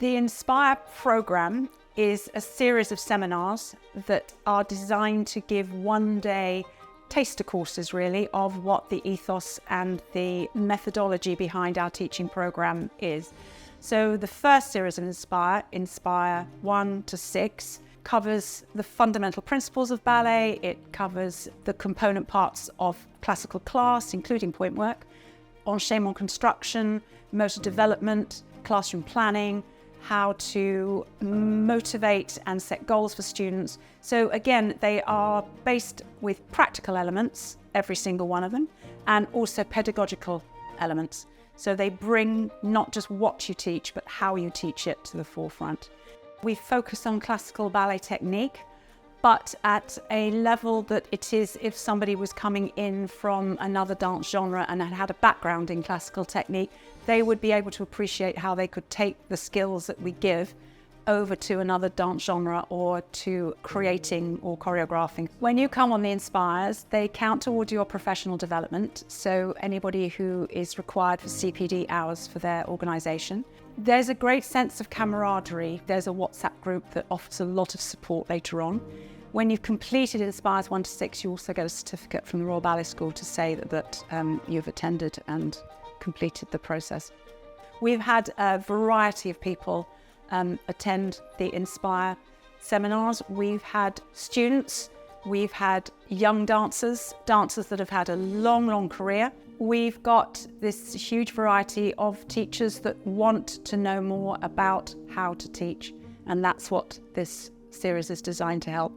The Inspire program is a series of seminars that are designed to give one-day taster courses, really, of what the ethos and the methodology behind our teaching program is. So the first series of Inspire 1 to 6, covers the fundamental principles of ballet. It covers the component parts of classical class, including point work, enchaînement construction, motor development, classroom planning, how to motivate and set goals for students. So again, they are based with practical elements, every single one of them, and also pedagogical elements. So they bring not just what you teach, but how you teach it to the forefront. We focus on classical ballet technique, but at a level that it is if somebody was coming in from another dance genre and had a background in classical technique, they would be able to appreciate how they could take the skills that we give over to another dance genre or to creating or choreographing. When you come on the Inspires, they count toward your professional development, so anybody who is required for CPD hours for their organisation. There's a great sense of camaraderie. There's a WhatsApp group that offers a lot of support later on. When you've completed Inspires 1 to 6, you also get a certificate from the Royal Ballet School to say that you've attended and completed the process. We've had a variety of people attend the Inspire seminars. We've had students, we've had young dancers that have had a long career. We've got this huge variety of teachers that want to know more about how to teach, and that's what this series is designed to help.